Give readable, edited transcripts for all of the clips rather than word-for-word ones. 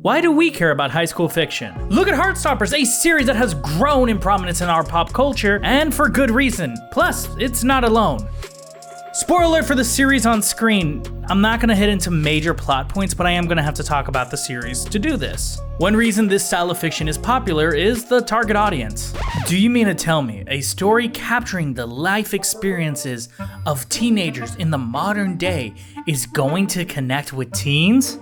Why do we care about high school fiction? Look at Heartstoppers, a series that has grown in prominence in our pop culture, and for good reason. Plus, it's not alone. Spoiler alert for the series on screen. I'm not gonna hit into major plot points, but I am gonna have to talk about the series to do this. One reason this style of fiction is popular is the target audience. Do you mean to tell me a story capturing the life experiences of teenagers in the modern day is going to connect with teens?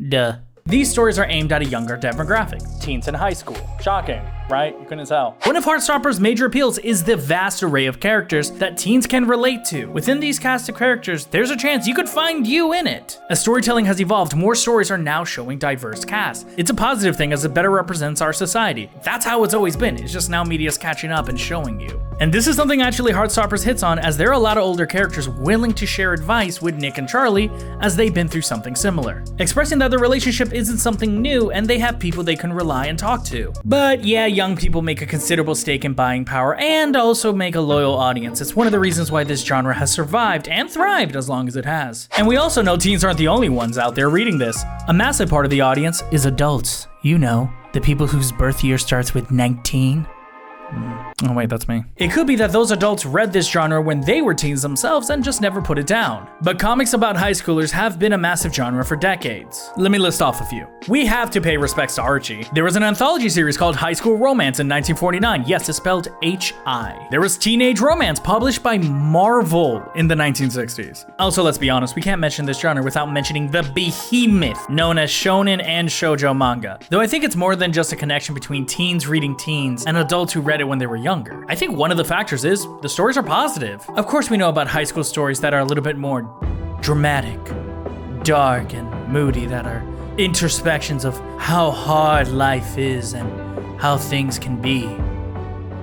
Duh. These stories are aimed at a younger demographic, teens in high school. Shocking, right? You couldn't tell. One of Heartstopper's major appeals is the vast array of characters that teens can relate to. Within these cast of characters, there's a chance you could find you in it. As storytelling has evolved, more stories are now showing diverse casts. It's a positive thing as it better represents our society. That's how it's always been, it's just now media's catching up and showing you. And this is something actually Heartstoppers hits on, as there are a lot of older characters willing to share advice with Nick and Charlie as they've been through something similar, expressing that their relationship isn't something new and they have people they can rely and talk to. But yeah, young people make a considerable stake in buying power and also make a loyal audience. It's one of the reasons why this genre has survived and thrived as long as it has. And we also know teens aren't the only ones out there reading this. A massive part of the audience is adults. You know, the people whose birth year starts with 19. Oh wait, that's me. It could be that those adults read this genre when they were teens themselves and just never put it down. But comics about high schoolers have been a massive genre for decades. Let me list off a few. We have to pay respects to Archie. There was an anthology series called High School Romance in 1949. Yes, it's spelled H-I. There was Teenage Romance published by Marvel in the 1960s. Also, let's be honest, we can't mention this genre without mentioning the behemoth known as shonen and shoujo manga. Though I think it's more than just a connection between teens reading teens and adults who read it when they were younger. I think one of the factors is the stories are positive. Of course, we know about high school stories that are a little bit more dramatic, dark, and moody, that are introspections of how hard life is and how things can be.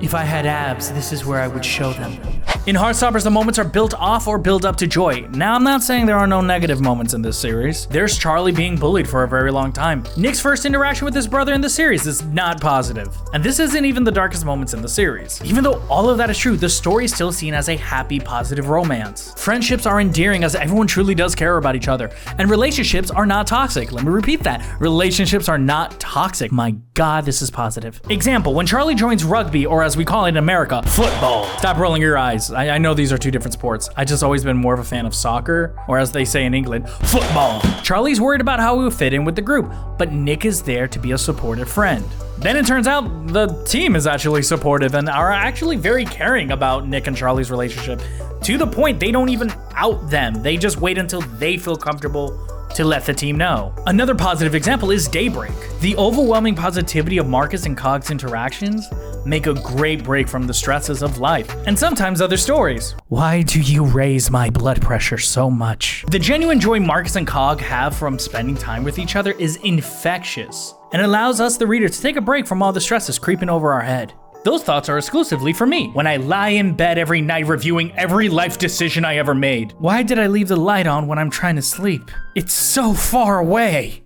If I had abs, this is where I would show them. In Heartstoppers, the moments are built off or build up to joy. Now, I'm not saying there are no negative moments in this series. There's Charlie being bullied for a very long time. Nick's first interaction with his brother in the series is not positive. And this isn't even the darkest moments in the series. Even though all of that is true, the story is still seen as a happy, positive romance. Friendships are endearing as everyone truly does care about each other. And relationships are not toxic. Let me repeat that. Relationships are not toxic. My God, this is positive. Example, when Charlie joins rugby, or as we call it in America, football. Stop rolling your eyes. I know these are two different sports. I just always been more of a fan of soccer, or as they say in England, football. Charlie's worried about how he will fit in with the group, but Nick is there to be a supportive friend. Then it turns out the team is actually supportive and are actually very caring about Nick and Charlie's relationship, to the point they don't even out them. They just wait until they feel comfortable to let the team know. Another positive example is Daybreak. The overwhelming positivity of Marcus and Cog's interactions make a great break from the stresses of life, and sometimes other stories. Why do you raise my blood pressure so much? The genuine joy Marcus and Cog have from spending time with each other is infectious, and allows us, the reader, to take a break from all the stresses creeping over our head. Those thoughts are exclusively for me, when I lie in bed every night reviewing every life decision I ever made. Why did I leave the light on when I'm trying to sleep? It's so far away.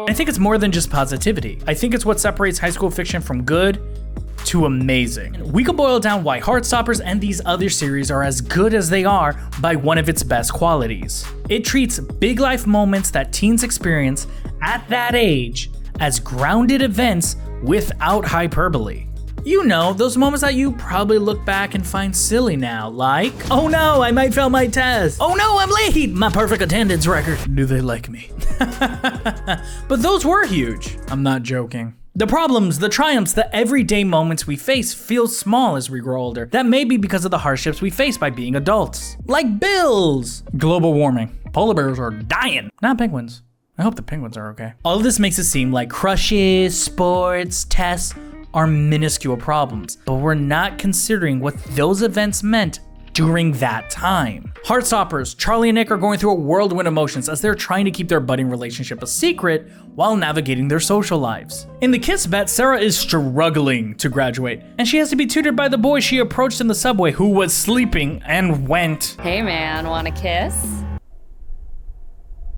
I think it's more than just positivity. I think it's what separates high school fiction from good to amazing. We could boil down why Heartstoppers and these other series are as good as they are by one of its best qualities. It treats big life moments that teens experience at that age as grounded events without hyperbole. You know, those moments that you probably look back and find silly now, like, oh no, I might fail my test. Oh no, I'm late. My perfect attendance record. Do they like me? But those were huge. I'm not joking. The problems, the triumphs, the everyday moments we face feel small as we grow older. That may be because of the hardships we face by being adults. Like bills, global warming, polar bears are dying, not penguins. I hope the penguins are okay. All of this makes it seem like crushes, sports, tests are minuscule problems, but we're not considering what those events meant during that time. Heartstoppers, Charlie and Nick are going through a whirlwind of emotions as they're trying to keep their budding relationship a secret while navigating their social lives. In the kiss bet, Sarah is struggling to graduate, and she has to be tutored by the boy she approached in the subway who was sleeping and went, "Hey man, want a kiss?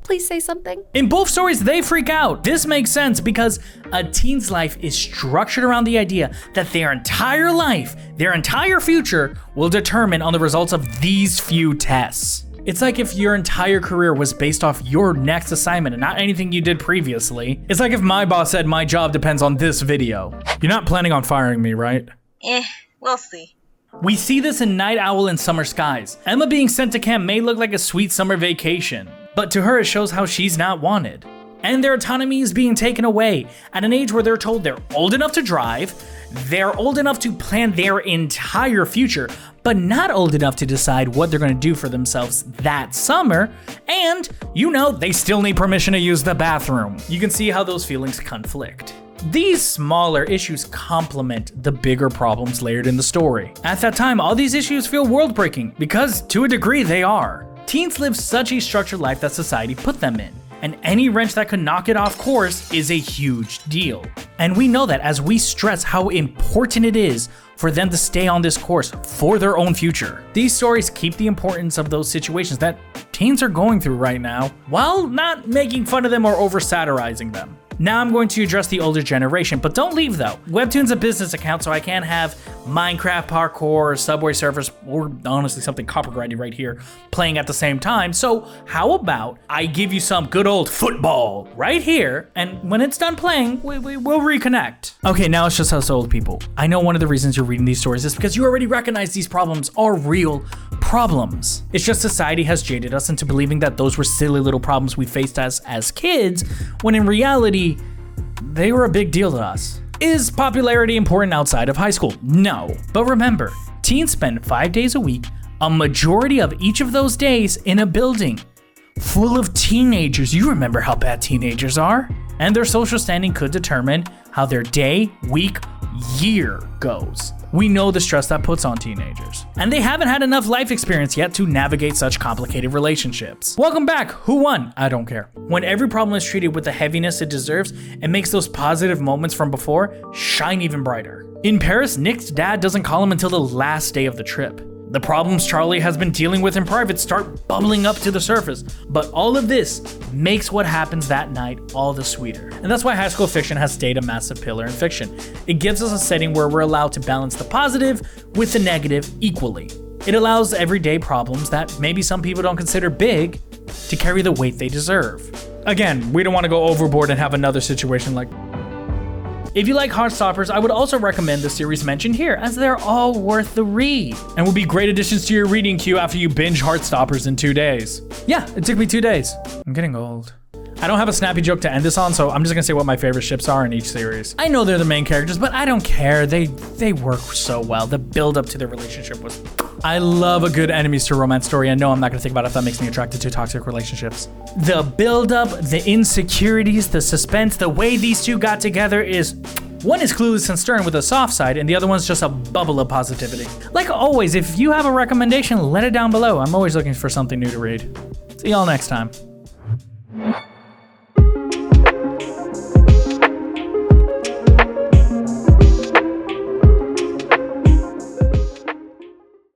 Please say something." In both stories, they freak out. This makes sense because a teen's life is structured around the idea that their entire life, their entire future, will determine on the results of these few tests. It's like if your entire career was based off your next assignment and not anything you did previously. It's like if my boss said my job depends on this video. You're not planning on firing me, right? We'll see. We see this in Night Owl and Summer Skies. Emma being sent to camp may look like a sweet summer vacation, but to her it shows how she's not wanted. And their autonomy is being taken away at an age where they're told they're old enough to drive, they're old enough to plan their entire future, but not old enough to decide what they're gonna do for themselves that summer, and, they still need permission to use the bathroom. You can see how those feelings conflict. These smaller issues complement the bigger problems layered in the story. At that time, all these issues feel world-breaking, because to a degree they are. Teens live such a structured life that society put them in, and any wrench that could knock it off course is a huge deal. And we know that as we stress how important it is for them to stay on this course for their own future. These stories keep the importance of those situations that teens are going through right now, while not making fun of them or over-satirizing them. Now I'm going to address the older generation, but don't leave though. Webtoon's a business account, so I can't have Minecraft parkour, Subway Surfers, or honestly something copyrighted right here playing at the same time. So how about I give you some good old football right here, and when it's done playing, we'll reconnect. Okay, now it's just us old people. I know one of the reasons you're reading these stories is because you already recognize these problems are real problems. It's just society has jaded us into believing that those were silly little problems we faced as kids, when in reality, they were a big deal to us. Is popularity important outside of high school? No. But remember, teens spend 5 days a week, a majority of each of those days in a building full of teenagers. You remember how bad teenagers are? And their social standing could determine how their day, week, year goes. We know the stress that puts on teenagers, and they haven't had enough life experience yet to navigate such complicated relationships. Welcome back. Who won? I don't care. When every problem is treated with the heaviness it deserves, it makes those positive moments from before shine even brighter. In Paris, Nick's dad doesn't call him until the last day of the trip. The problems Charlie has been dealing with in private start bubbling up to the surface, but all of this makes what happens that night all the sweeter. And that's why high school fiction has stayed a massive pillar in fiction. It gives us a setting where we're allowed to balance the positive with the negative equally. It allows everyday problems that maybe some people don't consider big to carry the weight they deserve. Again, we don't want to go overboard and have another situation like... If you like Heartstoppers, I would also recommend the series mentioned here, as they're all worth the read, and will be great additions to your reading queue after you binge Heartstoppers in 2 days. Yeah, it took me 2 days. I'm getting old. I don't have a snappy joke to end this on, so I'm just gonna say what my favorite ships are in each series. I know they're the main characters, but I don't care. They work so well. The build up to their relationship was... I love a good enemies to romance story, and no, I'm not gonna think about if that makes me attracted to toxic relationships. The build up, the insecurities, the suspense, the way these two got together is... One is clueless and stern with a soft side, and the other one's just a bubble of positivity. Like always, if you have a recommendation, let it down below. I'm always looking for something new to read. See y'all next time.